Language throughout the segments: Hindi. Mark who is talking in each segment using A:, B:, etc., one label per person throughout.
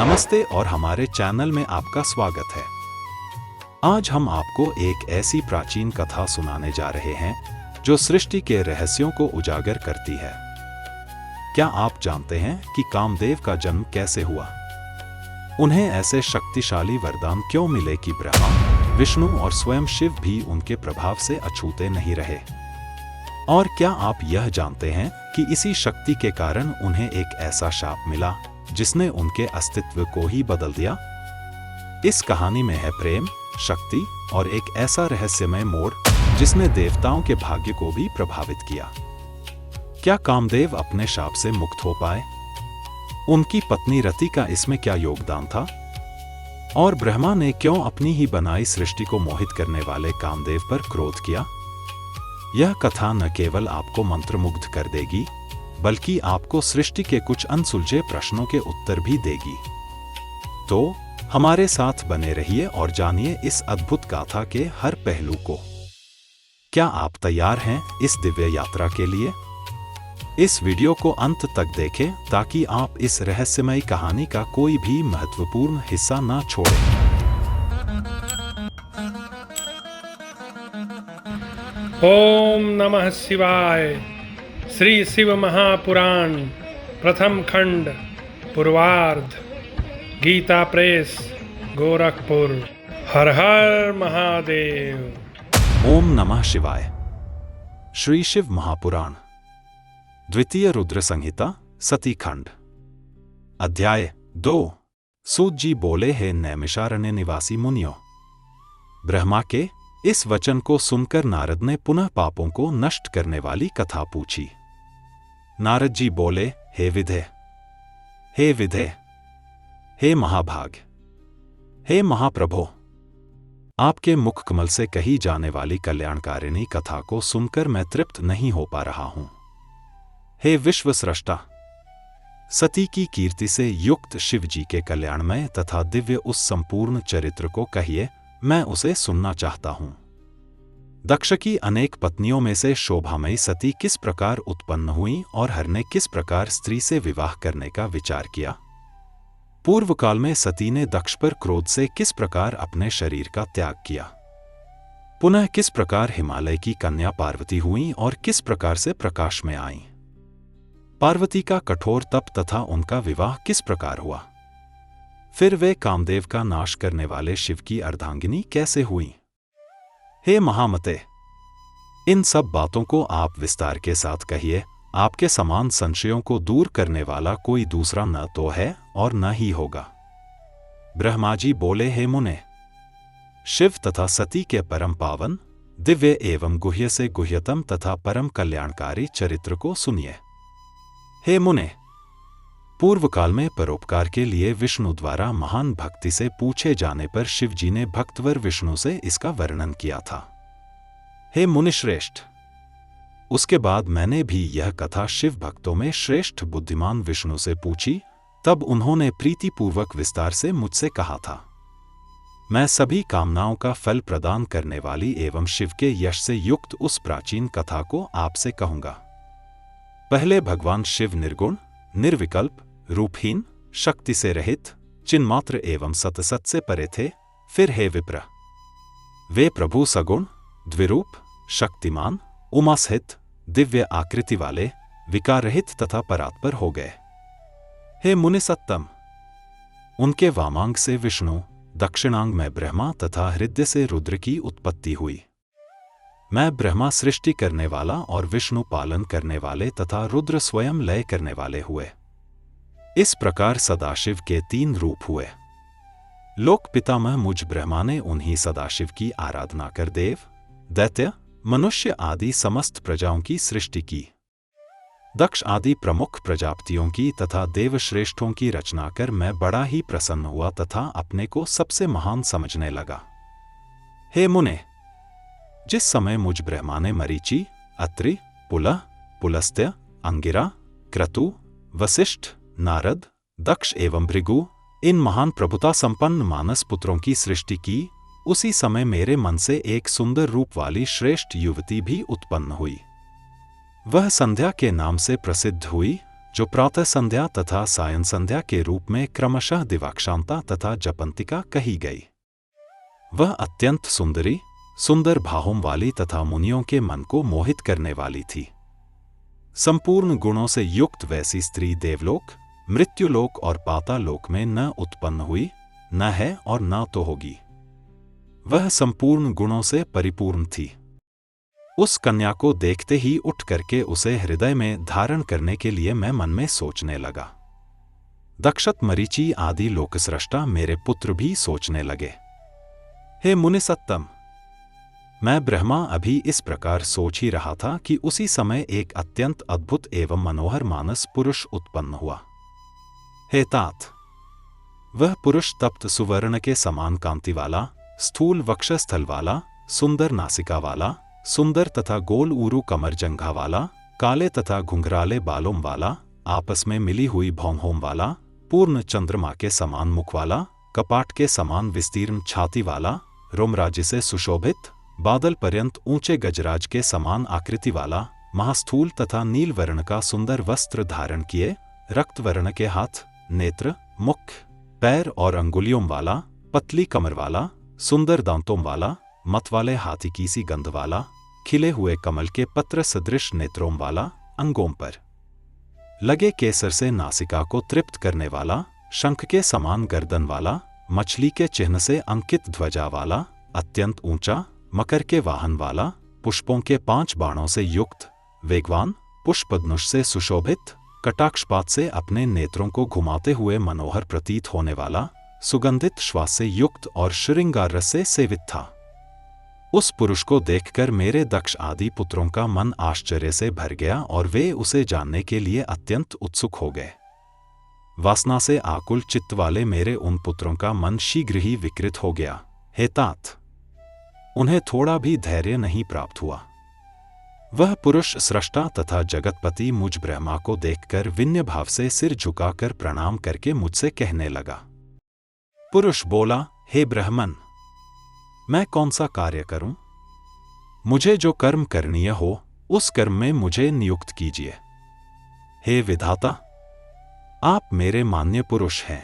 A: नमस्ते और हमारे चैनल में आपका स्वागत है। आज हम आपको एक ऐसी प्राचीन कथा सुनाने जा रहे हैं जो सृष्टि के रहस्यों को उजागर करती है। क्या आप जानते हैं कि कामदेव का जन्म कैसे हुआ? उन्हें ऐसे शक्तिशाली वरदान क्यों मिले कि ब्रह्मा, विष्णु और स्वयं शिव भी उनके प्रभाव से अछूते नहीं रहे? और क्या आप यह जानते हैं कि इसी शक्ति के कारण उन्हें एक ऐसा शाप मिला जिसने उनके अस्तित्व को ही बदल दिया? इस कहानी में है प्रेम, शक्ति और एक ऐसा रहस्यमय मोड़ जिसने देवताओं के भाग्य को भी प्रभावित किया। क्या कामदेव अपने शाप से मुक्त हो पाए? उनकी पत्नी रति का इसमें क्या योगदान था? और ब्रह्मा ने क्यों अपनी ही बनाई सृष्टि को मोहित करने वाले कामदेव पर क्रोध किया? यह कथा न केवल आपको मंत्रमुग्ध कर देगी बल्कि आपको सृष्टि के कुछ अनसुलझे प्रश्नों के उत्तर भी देगी। तो हमारे साथ बने रहिए और जानिए इस अद्भुत गाथा के हर पहलू को। क्या आप तैयार हैं इस दिव्य यात्रा के लिए? इस वीडियो को अंत तक देखें ताकि आप इस रहस्यमयी कहानी का कोई भी महत्वपूर्ण हिस्सा न छोड़ें।
B: ओम नमः शिवाय। श्री शिव महापुराण प्रथम खंड पूर्वार्ध। गीता प्रेस, गोरखपुर। हर हर महादेव।
A: ओम नमः शिवाय। श्री शिव महापुराण द्वितीय रुद्र संहिता सती खंड। अध्याय 2। सूत जी बोले, हे नैमिषारण्य निवासी मुनियों। ब्रह्मा के इस वचन को सुनकर नारद ने पुनः पापों को नष्ट करने वाली कथा पूछी। नारद जी बोले, हे विधे, हे विधे, हे महाभाग, हे महाप्रभो, आपके मुख कमल से कही जाने वाली कल्याणकारिणी कथा को सुनकर मैं तृप्त नहीं हो पा रहा हूं। हे विश्वस्रष्टा, सती की कीर्ति से युक्त शिव जी के कल्याणमय तथा दिव्य उस संपूर्ण चरित्र को कहिए, मैं उसे सुनना चाहता हूं। दक्ष की अनेक पत्नियों में से शोभामयी सती किस प्रकार उत्पन्न हुई और हर ने किस प्रकार स्त्री से विवाह करने का विचार किया? पूर्व काल में सती ने दक्ष पर क्रोध से किस प्रकार अपने शरीर का त्याग किया? पुनः किस प्रकार हिमालय की कन्या पार्वती हुई और किस प्रकार से प्रकाश में आई? पार्वती का कठोर तप तथा उनका विवाह किस प्रकार हुआ? फिर वे कामदेव का नाश करने वाले शिव की अर्धांगिनी कैसे हुई? हे महामते, इन सब बातों को आप विस्तार के साथ कहिए। आपके समान संशयों को दूर करने वाला कोई दूसरा न तो है और न ही होगा। ब्रह्मा जी बोले, हे मुने, शिव तथा सती के परम पावन, दिव्य एवं गुह्य से गुह्यतम तथा परम कल्याणकारी चरित्र को सुनिए। हे मुने, पूर्व काल में परोपकार के लिए विष्णु द्वारा महान भक्ति से पूछे जाने पर शिव जी ने भक्तवर विष्णु से इसका वर्णन किया था। हे मुनिश्रेष्ठ, उसके बाद मैंने भी यह कथा शिव भक्तों में श्रेष्ठ बुद्धिमान विष्णु से पूछी। तब उन्होंने प्रीतिपूर्वक विस्तार से मुझसे कहा था, मैं सभी कामनाओं का फल प्रदान करने वाली एवं शिव के यश से युक्त उस प्राचीन कथा को आपसे कहूंगा। पहले भगवान शिव निर्गुण, निर्विकल्प, रूपहीन, शक्ति से रहित, चिन्मात्र एवं सतसत से परे थे। फिर हे विप्र, वे प्रभु सगुण, द्विरूप, शक्तिमान, उमा सहित, दिव्य आकृति वाले, विकार रहित तथा परात्पर हो गए। हे मुनिसत्तम, उनके वामांग से विष्णु, दक्षिणांग में ब्रह्मा तथा हृदय से रुद्र की उत्पत्ति हुई। मैं ब्रह्मा सृष्टि करने वाला और विष्णु पालन करने वाले तथा रुद्र स्वयं लय करने वाले हुए। इस प्रकार सदाशिव के 3 रूप हुए। लोक पितामह मुझ ब्रह्मा ने उन्हीं सदाशिव की आराधना कर देव, दैत्य, मनुष्य आदि समस्त प्रजाओं की सृष्टि की। दक्ष आदि प्रमुख प्रजापतियों की तथा देवश्रेष्ठों की रचना कर मैं बड़ा ही प्रसन्न हुआ तथा अपने को सबसे महान समझने लगा। हे मुने, जिस समय मुझ ब्रह्मा ने मरीचि, अत्रि, पुलह, पुलस्त्य, अंगिरा, क्रतु, वशिष्ठ, नारद, दक्ष एवं भृगु, इन महान प्रभुता संपन्न मानस पुत्रों की सृष्टि की, उसी समय मेरे मन से एक सुंदर रूप वाली श्रेष्ठ युवती भी उत्पन्न हुई। वह संध्या के नाम से प्रसिद्ध हुई जो प्रातः संध्या तथा सायं संध्या के रूप में क्रमशः दिवाक्षांता तथा जपंतिका कही गई। वह अत्यंत सुंदरी, सुंदर भावों वाली तथा मुनियों के मन को मोहित करने वाली थी। संपूर्ण गुणों से युक्त वैसी स्त्री देवलोक, मृत्युलोक और पातालोक में न उत्पन्न हुई, न है और न तो होगी। वह संपूर्ण गुणों से परिपूर्ण थी। उस कन्या को देखते ही उठ करके उसे हृदय में धारण करने के लिए मैं मन में सोचने लगा। दक्षत, मरीचि आदि लोकसृष्टा मेरे पुत्र भी सोचने लगे, हे मुनिसत्तम। मैं ब्रह्मा अभी इस प्रकार सोच ही रहा था कि उसी समय एक अत्यंत अद्भुत एवं मनोहर मानस पुरुष उत्पन्न हुआ। हे तात, वह पुरुष तप्त सुवर्ण के समान कांति वाला, स्थूल वक्षस्थल वाला, सुंदर नासिका वाला, सुंदर तथा गोल ऊरू कमर जंघा वाला, काले तथा घुंघराले बालों वाला, आपस में मिली हुई भौहों वाला, पूर्ण चंद्रमा के समान मुख वाला, कपाट के समान विस्तीर्ण छाती वाला, रोमराजी से सुशोभित, बादल पर्यंत ऊंचे गजराज के समान आकृति वाला, महास्थूल तथा नील वर्ण का सुंदर वस्त्र धारण किए, रक्त वर्ण के हाथ, नेत्र, मुख, पैर और अंगुलियों वाला, पतली कमर वाला, सुंदर दांतों वाला, मत वाले हाथी की सी गंध वाला, खिले हुए कमल के पत्र सदृश नेत्रों वाला, अंगों पर लगे केसर से नासिका को तृप्त करने वाला, शंख के समान गर्दन वाला, मछली के चिन्ह से अंकित ध्वजा वाला, अत्यंत ऊंचा, मकर के वाहन वाला, पुष्पों के 5 बाणों से युक्त, वेगवान, पुष्पधनुष से सुशोभित, कटाक्षपात से अपने नेत्रों को घुमाते हुए मनोहर प्रतीत होने वाला, सुगंधित श्वास से युक्त और श्रृंगार रस से सेवित था। उस पुरुष को देखकर मेरे दक्ष आदि पुत्रों का मन आश्चर्य से भर गया और वे उसे जानने के लिए अत्यंत उत्सुक हो गए। वासना से आकुल चित्त वाले मेरे उन पुत्रों का मन शीघ्र ही विकृत हो गया। हे तात, उन्हें थोड़ा भी धैर्य नहीं प्राप्त हुआ। वह पुरुष सृष्टा तथा जगतपति मुझ ब्रह्मा को देखकर विनय भाव से सिर झुकाकर प्रणाम करके मुझसे कहने लगा। पुरुष बोला, हे ब्राह्मण, मैं कौन सा कार्य करूं? मुझे जो कर्म करनीय हो उस कर्म में मुझे नियुक्त कीजिए। हे विधाता, आप मेरे मान्य पुरुष हैं।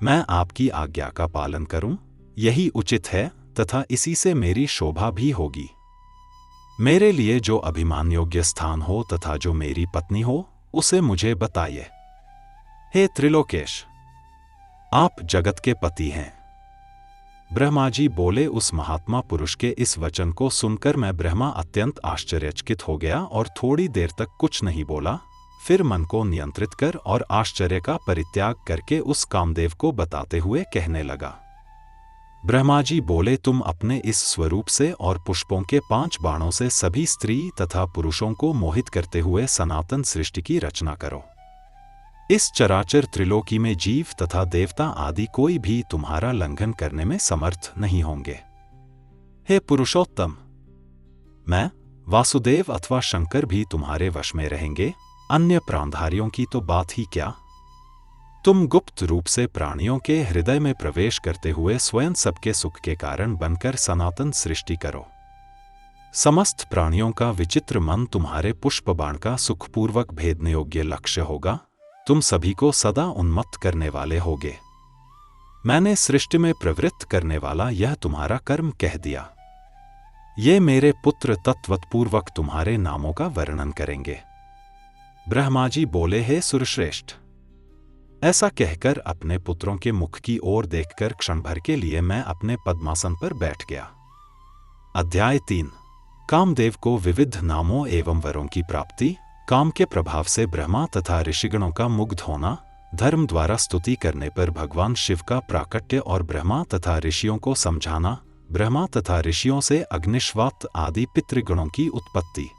A: मैं आपकी आज्ञा का पालन करूं, यही उचित है तथा इसी से मेरी शोभा भी होगी। मेरे लिए जो अभिमान योग्य स्थान हो तथा जो मेरी पत्नी हो उसे मुझे बताइए। हे त्रिलोकेश, आप जगत के पति हैं। ब्रह्मा जी बोले। उस महात्मा पुरुष के इस वचन को सुनकर मैं ब्रह्मा अत्यंत आश्चर्यचकित हो गया और थोड़ी देर तक कुछ नहीं बोला। फिर मन को नियंत्रित कर और आश्चर्य का परित्याग करके उस कामदेव को बताते हुए कहने लगा। ब्रह्मा जी बोले, तुम अपने इस स्वरूप से और पुष्पों के 5 बाणों से सभी स्त्री तथा पुरुषों को मोहित करते हुए सनातन सृष्टि की रचना करो। इस चराचर त्रिलोकी में जीव तथा देवता आदि कोई भी तुम्हारा लंघन करने में समर्थ नहीं होंगे। हे पुरुषोत्तम, मैं, वासुदेव अथवा शंकर भी तुम्हारे वश में रहेंगे। अन्य प्राणधारियों की तो बात ही क्या। तुम गुप्त रूप से प्राणियों के हृदय में प्रवेश करते हुए स्वयं सबके सुख के कारण बनकर सनातन सृष्टि करो। समस्त प्राणियों का विचित्र मन तुम्हारे पुष्प बाण का सुखपूर्वक भेदने योग्य लक्ष्य होगा। तुम सभी को सदा उन्मत्त करने वाले होगे। मैंने सृष्टि में प्रवृत्त करने वाला यह तुम्हारा कर्म कह दिया। ये मेरे पुत्र तत्वतपूर्वक तुम्हारे नामों का वर्णन करेंगे। ब्रह्मा जी बोले, हे सुरश्रेष्ठ, ऐसा कहकर अपने पुत्रों के मुख की ओर देखकर क्षण भर के लिए मैं अपने पद्मासन पर बैठ गया। अध्याय 3। कामदेव को विविध नामों एवं वरों की प्राप्ति। काम के प्रभाव से ब्रह्मा तथा ऋषिगणों का मुग्ध होना। धर्म द्वारा स्तुति करने पर भगवान शिव का प्राकट्य और ब्रह्मा तथा ऋषियों को समझाना। ब्रह्मा तथा ऋषियों से अग्निश्वात आदि पितृगणों की उत्पत्ति।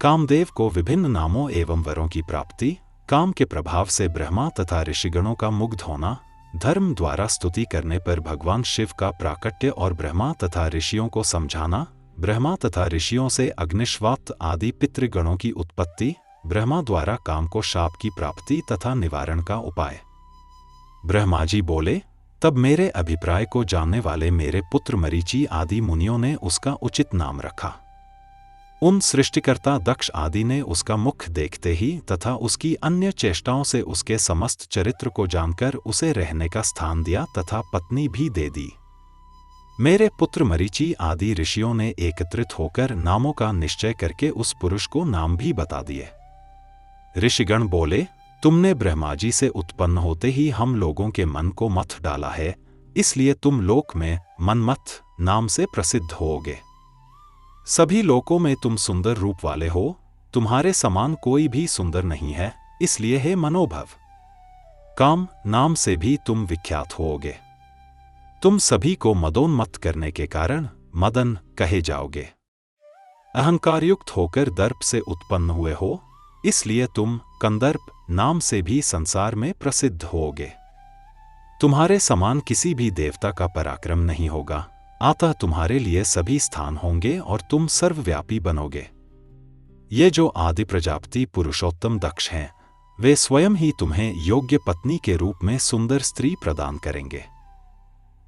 A: कामदेव को विभिन्न नामों एवं वरों की प्राप्ति। काम के प्रभाव से ब्रह्मा तथा ऋषिगणों का मुग्ध होना। धर्म द्वारा स्तुति करने पर भगवान शिव का प्राकट्य और ब्रह्मा तथा ऋषियों को समझाना। ब्रह्मा तथा ऋषियों से अग्निश्वात आदि पितृगणों की उत्पत्ति। ब्रह्मा द्वारा काम को शाप की प्राप्ति तथा निवारण का उपाय। ब्रह्मा जी बोले, तब मेरे अभिप्राय को जानने वाले मेरे पुत्र मरीचि आदि मुनियों ने उसका उचित नाम रखा। उन सृष्टिकर्ता दक्ष आदि ने उसका मुख देखते ही तथा उसकी अन्य चेष्टाओं से उसके समस्त चरित्र को जानकर उसे रहने का स्थान दिया तथा पत्नी भी दे दी। मेरे पुत्र मरीचि आदि ऋषियों ने एकत्रित होकर नामों का निश्चय करके उस पुरुष को नाम भी बता दिए। ऋषिगण बोले, तुमने ब्रह्मा जी से उत्पन्न होते ही हम लोगों के मन को मथ डाला है, इसलिए तुम लोक में मनमथ नाम से प्रसिद्ध होगे। सभी लोकों में तुम सुंदर रूप वाले हो, तुम्हारे समान कोई भी सुंदर नहीं है, इसलिए हे मनोभव, काम नाम से भी तुम विख्यात होगे। तुम सभी को मदोन्मत्त करने के कारण मदन कहे जाओगे। अहंकारयुक्त होकर दर्प से उत्पन्न हुए हो, इसलिए तुम कंदर्प नाम से भी संसार में प्रसिद्ध होगे। तुम्हारे समान किसी भी देवता का पराक्रम नहीं होगा, अतः तुम्हारे लिए सभी स्थान होंगे और तुम सर्वव्यापी बनोगे। ये जो आदि प्रजापति पुरुषोत्तम दक्ष हैं, वे स्वयं ही तुम्हें योग्य पत्नी के रूप में सुंदर स्त्री प्रदान करेंगे।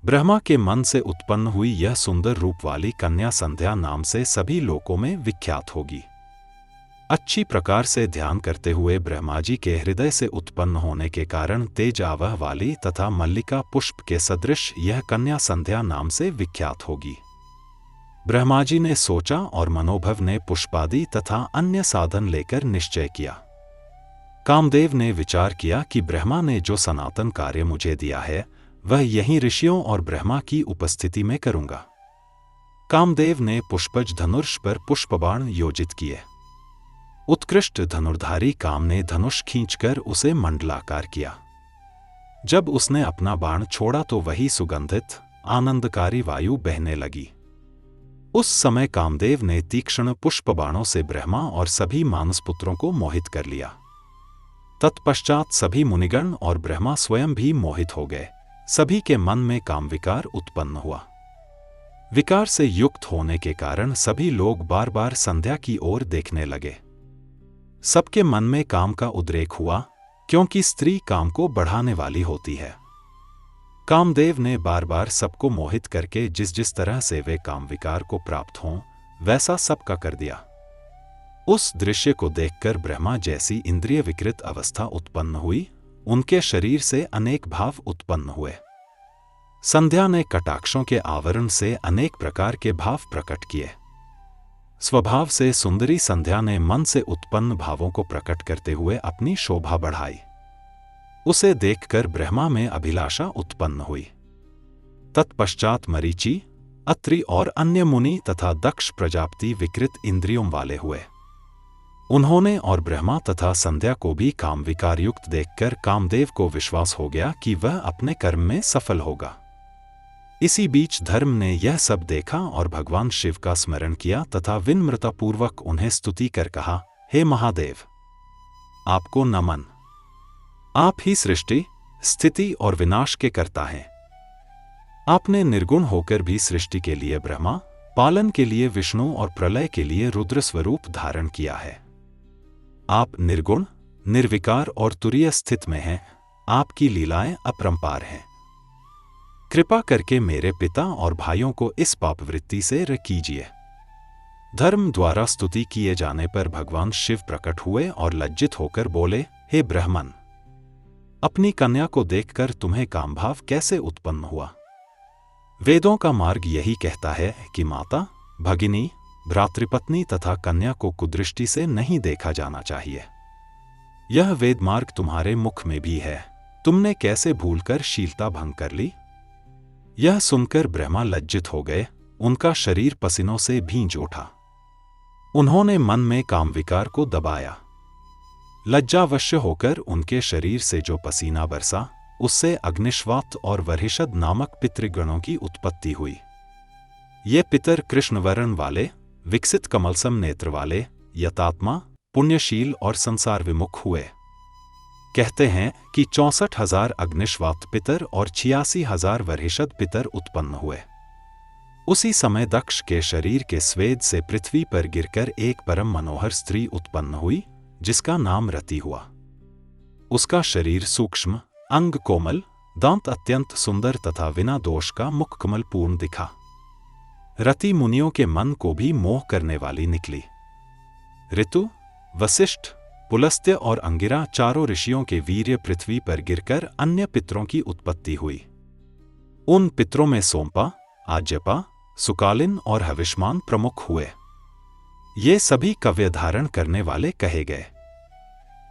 A: ब्रह्मा के मन से उत्पन्न हुई यह सुंदर रूप वाली कन्या संध्या नाम से सभी लोकों में विख्यात होगी। अच्छी प्रकार से ध्यान करते हुए ब्रह्मा जी के हृदय से उत्पन्न होने के कारण तेज आवह वाली तथा मल्लिका पुष्प के सदृश यह कन्या संध्या नाम से विख्यात होगी। ब्रह्मा जी ने सोचा और मनोभव ने पुष्पादि तथा अन्य साधन लेकर निश्चय किया। कामदेव ने विचार किया कि ब्रह्मा ने जो सनातन कार्य मुझे दिया है, वह यहीं ऋषियों और ब्रह्मा की उपस्थिति में करूंगा। कामदेव ने पुष्पज धनुष पर पुष्पबाण योजित किए। उत्कृष्ट धनुर्धारी काम ने धनुष खींचकर उसे मंडलाकार किया। जब उसने अपना बाण छोड़ा तो वही सुगंधित आनंदकारी वायु बहने लगी। उस समय कामदेव ने तीक्ष्ण पुष्पबाणों से ब्रह्मा और सभी मानसपुत्रों को मोहित कर लिया। तत्पश्चात सभी मुनिगण और ब्रह्मा स्वयं भी मोहित हो गए। सभी के मन में काम विकार उत्पन्न हुआ। विकार से युक्त होने के कारण सभी लोग बार बार संध्या की ओर देखने लगे। सबके मन में काम का उद्रेक हुआ, क्योंकि स्त्री काम को बढ़ाने वाली होती है। कामदेव ने बार बार सबको मोहित करके जिस जिस तरह से वे काम विकार को प्राप्त हों, वैसा सबका कर दिया। उस दृश्य को देखकर ब्रह्मा जैसी इंद्रिय विकृत अवस्था उत्पन्न हुई, उनके शरीर से अनेक भाव उत्पन्न हुए। संध्या ने कटाक्षों के आवरण से अनेक प्रकार के भाव प्रकट किए। स्वभाव से सुंदरी संध्या ने मन से उत्पन्न भावों को प्रकट करते हुए अपनी शोभा बढ़ाई। उसे देखकर ब्रह्मा में अभिलाषा उत्पन्न हुई। तत्पश्चात मरीचि, अत्रि और अन्य मुनि तथा दक्ष प्रजापति विकृत इंद्रियों वाले हुए। उन्होंने और ब्रह्मा तथा संध्या को भी काम विकार युक्त देखकर कामदेव को विश्वास हो गया कि वह अपने कर्म में सफल होगा। इसी बीच धर्म ने यह सब देखा और भगवान शिव का स्मरण किया तथा विनम्रतापूर्वक उन्हें स्तुति कर कहा, हे महादेव, आपको नमन। आप ही सृष्टि, स्थिति और विनाश के कर्ता हैं। आपने निर्गुण होकर भी सृष्टि के लिए ब्रह्मा, पालन के लिए विष्णु और प्रलय के लिए रुद्र स्वरूप धारण किया है। आप निर्गुण, निर्विकार और तुरीय स्थित में हैं। आपकी लीलाएं अपरंपार हैं। कृपा करके मेरे पिता और भाइयों को इस पापवृत्ति से कीजिए। धर्म द्वारा स्तुति किए जाने पर भगवान शिव प्रकट हुए और लज्जित होकर बोले, हे ब्राह्मण, अपनी कन्या को देखकर तुम्हें कामभाव कैसे उत्पन्न हुआ? वेदों का मार्ग यही कहता है कि माता, भगिनी, भ्रातृपत्नी तथा कन्या को कुदृष्टि से नहीं देखा जाना चाहिए। यह वेद मार्ग तुम्हारे मुख में भी है। तुमने कैसे भूलकर शीलता भंग कर ली? यह सुनकर ब्रह्मा लज्जित हो गए। उनका शरीर पसीनों से भींच उठा। उन्होंने मन में काम विकार को दबाया। लज्जावश्य होकर उनके शरीर से जो पसीना बरसा, उससे अग्निश्वात और वरिषद नामक पितृगणों की उत्पत्ति हुई। ये पितर कृष्णवर्ण वाले, विकसित कमलसम नेत्र वाले, यतात्मा, पुण्यशील और संसार विमुख हुए। कहते हैं कि 64,000 अग्निश्वात पितर और 86,000 वरिषद पितर उत्पन्न हुए। उसी समय दक्ष के शरीर के स्वेद से पृथ्वी पर गिरकर एक परम मनोहर स्त्री उत्पन्न हुई, जिसका नाम रति हुआ। उसका शरीर सूक्ष्म, अंग कोमल, दांत अत्यंत सुंदर तथा बिना दोष का मुख कमल पूर्ण दिखा। रति मुनियों के मन को भी मोह करने वाली निकली। ऋतु, वशिष्ठ, पुलस्त्य और अंगिरा चारों ऋषियों के वीर्य पृथ्वी पर गिरकर अन्य पितरों की उत्पत्ति हुई। उन पितरों में सोमपा, आज्यपा, सुकालिन और हविष्मान प्रमुख हुए। ये सभी कव्य धारण करने वाले कहे गए।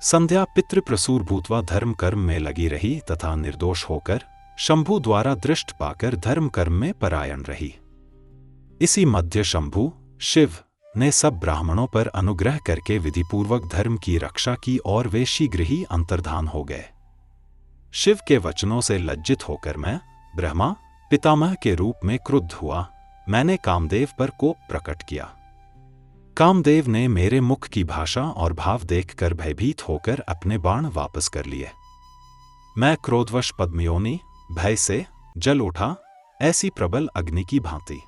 A: संध्या पितृप्रसूर भूतवा धर्म कर्म में लगी रही तथा निर्दोष होकर शंभु द्वारा दृष्ट पाकर धर्म कर्म में परायण रही। इसी मध्य शंभु शिव ने सब ब्राह्मणों पर अनुग्रह करके विधिपूर्वक धर्म की रक्षा की और वे शीघ्र ही अंतर्धान हो गए। शिव के वचनों से लज्जित होकर मैं ब्रह्मा पितामह के रूप में क्रुद्ध हुआ। मैंने कामदेव पर कोप प्रकट किया। कामदेव ने मेरे मुख की भाषा और भाव देखकर भयभीत होकर अपने बाण वापस कर लिए। मैं क्रोधवश पद्मयोनि भय से जल उठा, ऐसी प्रबल अग्नि की भांति।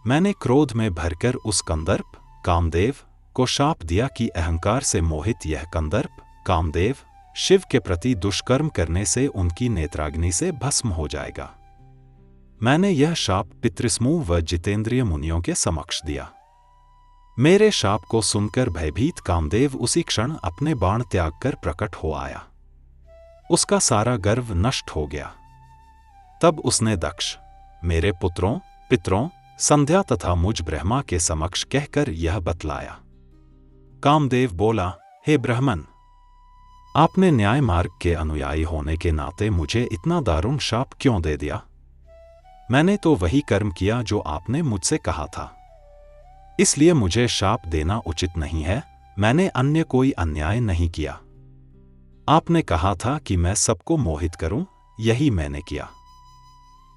A: मैंने क्रोध में भरकर उस कंदर्प कामदेव को शाप दिया कि अहंकार से मोहित यह कंदर्प कामदेव शिव के प्रति दुष्कर्म करने से उनकी नेत्राग्नि से भस्म हो जाएगा। मैंने यह शाप पितृसमूह व जितेंद्रिय मुनियों के समक्ष दिया। मेरे शाप को सुनकर भयभीत कामदेव उसी क्षण अपने बाण त्याग कर प्रकट हो आया। उसका सारा गर्व नष्ट हो गया। तब उसने दक्ष, मेरे पुत्रों पितरों, संध्या तथा मुझ ब्रह्मा के समक्ष कहकर यह बतलाया। कामदेव बोला, हे ब्राह्मण, आपने न्याय मार्ग के अनुयायी होने के नाते मुझे इतना दारुण शाप क्यों दे दिया? मैंने तो वही कर्म किया जो आपने मुझसे कहा था, इसलिए मुझे शाप देना उचित नहीं है। मैंने अन्य कोई अन्याय नहीं किया। आपने कहा था कि मैं सबको मोहित करूं, यही मैंने किया।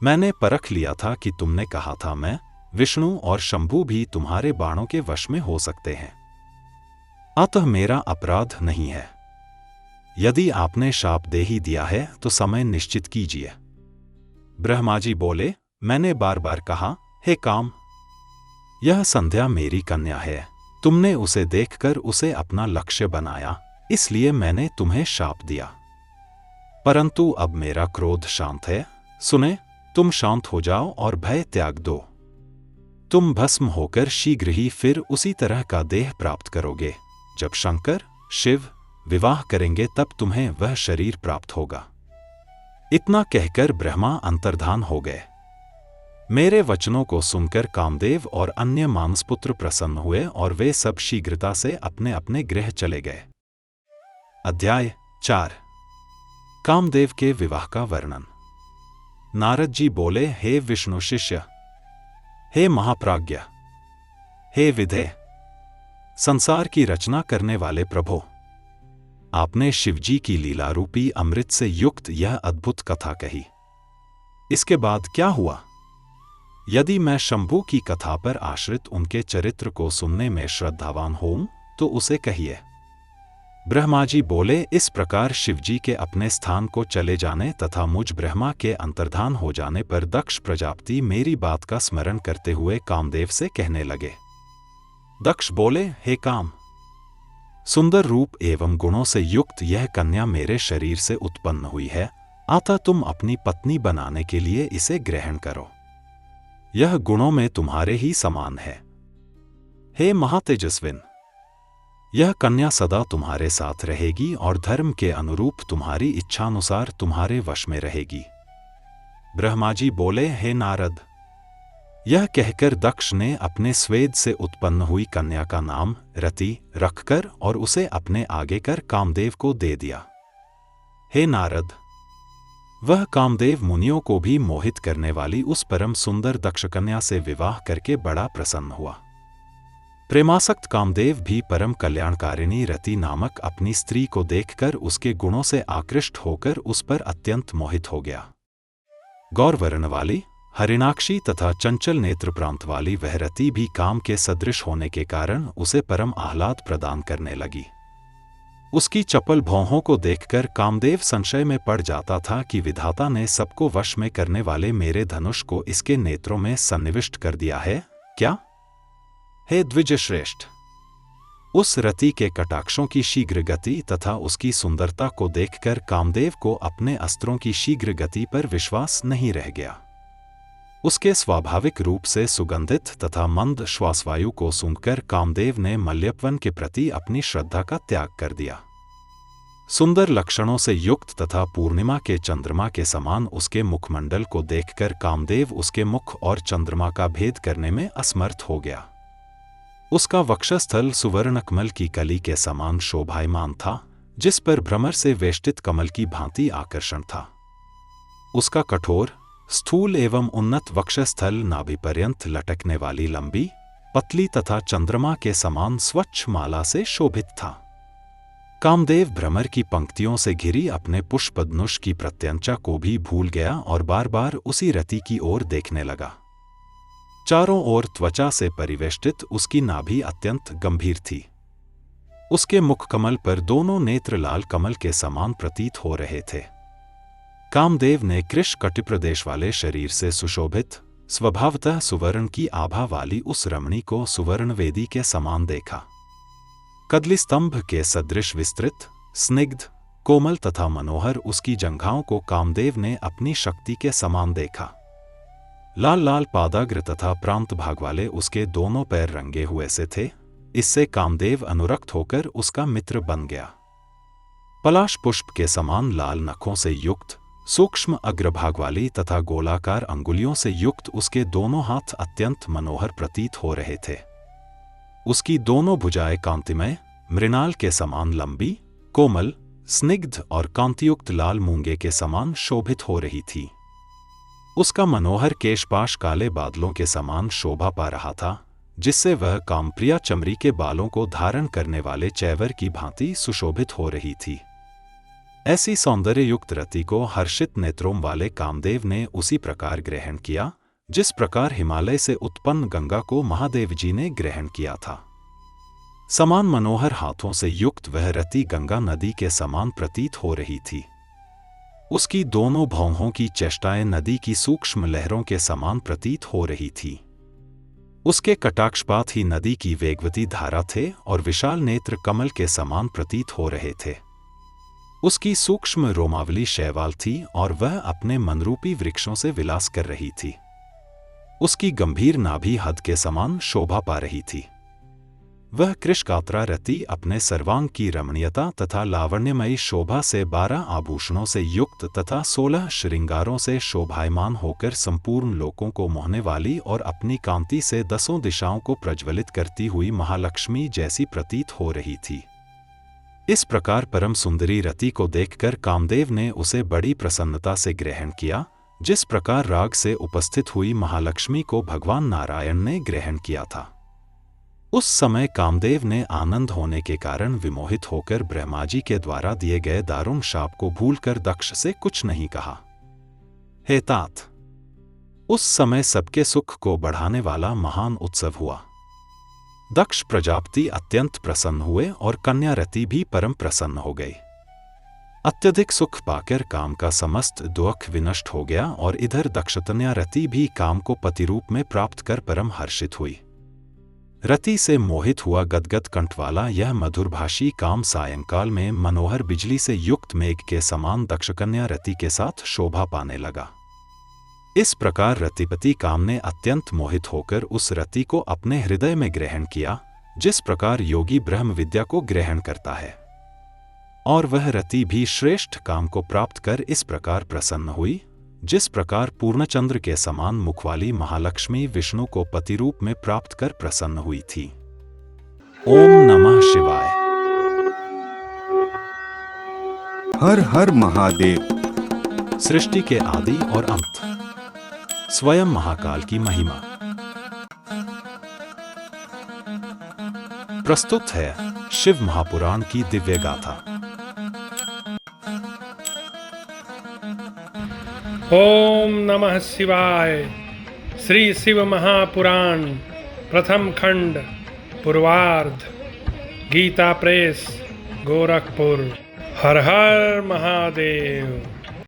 A: मैंने परख लिया था कि तुमने कहा था मैं विष्णु और शंभु भी तुम्हारे बाणों के वश में हो सकते हैं, अतः मेरा अपराध नहीं है। यदि आपने शाप दे ही दिया है तो समय निश्चित कीजिए। ब्रह्मा जी बोले, मैंने बार बार कहा, हे काम, यह संध्या मेरी कन्या है। तुमने उसे देखकर उसे अपना लक्ष्य बनाया, इसलिए मैंने तुम्हें शाप दिया। परंतु अब मेरा क्रोध शांत है। सुने, तुम शांत हो जाओ और भय त्याग दो। तुम भस्म होकर शीघ्र ही फिर उसी तरह का देह प्राप्त करोगे। जब शंकर शिव विवाह करेंगे तब तुम्हें वह शरीर प्राप्त होगा। इतना कहकर ब्रह्मा अंतर्धान हो गए। मेरे वचनों को सुनकर कामदेव और अन्य मानसपुत्र प्रसन्न हुए और वे सब शीघ्रता से अपने अपने गृह चले गए। अध्याय 4। कामदेव के विवाह का वर्णन। नारद जी बोले, हे विष्णु शिष्य, हे महाप्राज्ञ, हे विधे, संसार की रचना करने वाले प्रभो, आपने शिवजी की लीला रूपी अमृत से युक्त यह अद्भुत कथा कही। इसके बाद क्या हुआ? यदि मैं शंभु की कथा पर आश्रित उनके चरित्र को सुनने में श्रद्धावान हूं तो उसे कहिए। ब्रह्मा जी बोले, इस प्रकार शिवजी के अपने स्थान को चले जाने तथा मुझ ब्रह्मा के अंतर्धान हो जाने पर दक्ष प्रजापति मेरी बात का स्मरण करते हुए कामदेव से कहने लगे। दक्ष बोले, हे काम, सुंदर रूप एवं गुणों से युक्त यह कन्या मेरे शरीर से उत्पन्न हुई है, अतः तुम अपनी पत्नी बनाने के लिए इसे ग्रहण करो। यह गुणों में तुम्हारे ही समान है। हे महातेजस्विन, यह कन्या सदा तुम्हारे साथ रहेगी और धर्म के अनुरूप तुम्हारी इच्छानुसार तुम्हारे वश में रहेगी। ब्रह्मा जी बोले, हे नारद, यह कहकर दक्ष ने अपने स्वेद से उत्पन्न हुई कन्या का नाम रति रखकर और उसे अपने आगे कर कामदेव को दे दिया। हे नारद, वह कामदेव मुनियों को भी मोहित करने वाली उस परम सुंदर दक्ष कन्या से विवाह करके बड़ा प्रसन्न हुआ। प्रेमासक्त कामदेव भी परम कल्याणकारिणी रति नामक अपनी स्त्री को देखकर उसके गुणों से आकृष्ट होकर उस पर अत्यंत मोहित हो गया। गौरवर्ण वाली, हरिणाक्षी तथा चंचल नेत्र प्रांत वाली वह रति भी काम के सदृश होने के कारण उसे परम आह्लाद प्रदान करने लगी। उसकी चपल भौहों को देखकर कामदेव संशय में पड़ जाता था कि विधाता ने सबको वश में करने वाले मेरे धनुष को इसके नेत्रों में सन्निविष्ट कर दिया है क्या? हे द्विजश्रेष्ठ, उस रति के कटाक्षों की शीघ्र गति तथा उसकी सुंदरता को देखकर कामदेव को अपने अस्त्रों की शीघ्र गति पर विश्वास नहीं रह गया। उसके स्वाभाविक रूप से सुगंधित तथा मंद श्वासवायु को सूंघकर कामदेव ने मल्यप्वन के प्रति अपनी श्रद्धा का त्याग कर दिया। सुंदर लक्षणों से युक्त तथा पूर्णिमा के चंद्रमा के समान उसके मुखमंडल को देखकर कामदेव उसके मुख और चंद्रमा का भेद करने में असमर्थ हो गया। उसका वक्षस्थल सुवर्णकमल की कली के समान शोभायमान था, जिस पर भ्रमर से वेष्टित कमल की भांति आकर्षण था। उसका कठोर, स्थूल एवं उन्नत वक्षस्थल नाभि पर्यंत लटकने वाली लंबी, पतली तथा चंद्रमा के समान स्वच्छ माला से शोभित था। कामदेव भ्रमर की पंक्तियों से घिरी अपने पुष्पधनुष की प्रत्यंचा को भी भूल गया और बार बार उसी रति की ओर देखने लगा। चारों ओर त्वचा से परिवेष्टित उसकी नाभि अत्यंत गंभीर थी। उसके मुखकमल पर दोनों नेत्र लाल कमल के समान प्रतीत हो रहे थे। कामदेव ने कृश कटिप्रदेश वाले शरीर से सुशोभित, स्वभावतः सुवर्ण की आभा वाली उस रमणी को सुवर्ण वेदी के समान देखा। कदली स्तंभ के सदृश विस्तृत, स्निग्ध, कोमल तथा मनोहर उसकी जंघाओं को कामदेव ने अपनी शक्ति के समान देखा। लाल लाल पादाग्र तथा प्रांत भाग वाले उसके दोनों पैर रंगे हुए से थे। इससे कामदेव अनुरक्त होकर उसका मित्र बन गया। पलाश पुष्प के समान लाल नखों से युक्त, सूक्ष्म अग्रभाग वाली तथा गोलाकार अंगुलियों से युक्त उसके दोनों हाथ अत्यंत मनोहर प्रतीत हो रहे थे। उसकी दोनों भुजाएं कांतिमय, मृणाल के समान लंबी, कोमल, स्निग्ध और कांतियुक्त लाल मूंगे के समान शोभित हो रही थी। उसका मनोहर केशपाश काले बादलों के समान शोभा पा रहा था, जिससे वह कामप्रिया चमड़ी के बालों को धारण करने वाले चैवर की भांति सुशोभित हो रही थी। ऐसी सौंदर्ययुक्त रति को हर्षित नेत्रों वाले कामदेव ने उसी प्रकार ग्रहण किया, जिस प्रकार हिमालय से उत्पन्न गंगा को महादेव जी ने ग्रहण किया था। समान मनोहर हाथों से युक्त वह रति गंगा नदी के समान प्रतीत हो रही थी। उसकी दोनों भौहों की चेष्टाएं नदी की सूक्ष्म लहरों के समान प्रतीत हो रही थी। उसके कटाक्षपात ही नदी की वेगवती धारा थे और विशाल नेत्र कमल के समान प्रतीत हो रहे थे। उसकी सूक्ष्म रोमावली शैवाल थी और वह अपने मनरूपी वृक्षों से विलास कर रही थी। उसकी गंभीर नाभि हद के समान शोभा पा रही थी। वह कृशकात्रा रति अपने सर्वांग की रमणीयता तथा लावण्यमयी शोभा से 12 आभूषणों से युक्त तथा 16 श्रृंगारों से शोभायमान होकर संपूर्ण लोकों को मोहने वाली और अपनी कांति से 10 दिशाओं को प्रज्वलित करती हुई महालक्ष्मी जैसी प्रतीत हो रही थी। इस प्रकार परम सुंदरी रति को देखकर कामदेव ने उसे बड़ी प्रसन्नता से ग्रहण किया, जिस प्रकार राग से उपस्थित हुई महालक्ष्मी को भगवान नारायण ने ग्रहण किया था। उस समय कामदेव ने आनंद होने के कारण विमोहित होकर ब्रह्मा जी के द्वारा दिए गए दारुण शाप को भूलकर दक्ष से कुछ नहीं कहा। हे तात, उस समय सबके सुख को बढ़ाने वाला महान उत्सव हुआ। दक्ष प्रजापति अत्यंत प्रसन्न हुए और कन्या रति भी परम प्रसन्न हो गई। अत्यधिक सुख पाकर काम का समस्त दुख विनष्ट हो गया और इधर दक्षकन्या रति भी काम को पति रूप में प्राप्त कर परम हर्षित हुई। रति से मोहित हुआ गदगद कंठ वाला यह मधुरभाषी काम सायंकाल में मनोहर बिजली से युक्त मेघ के समान दक्षकन्या रति के साथ शोभा पाने लगा। इस प्रकार रतिपति काम ने अत्यंत मोहित होकर उस रति को अपने हृदय में ग्रहण किया, जिस प्रकार योगी ब्रह्म विद्या को ग्रहण करता है। और वह रति भी श्रेष्ठ काम को प्राप्त कर इस प्रकार प्रसन्न हुई, जिस प्रकार पूर्णचंद्र के समान मुख वाली महालक्ष्मी विष्णु को पति रूप में प्राप्त कर प्रसन्न हुई थी। ओम नमः शिवाय।
C: हर हर महादेव।
A: सृष्टि के आदि और अंत, स्वयं महाकाल की महिमा। प्रस्तुत है शिव महापुराण की दिव्य गाथा।
B: ओम नमः शिवाय। श्री शिव महापुराण प्रथम खंड पूर्वार्ध। गीता प्रेस, गोरखपुर। हर हर महादेव।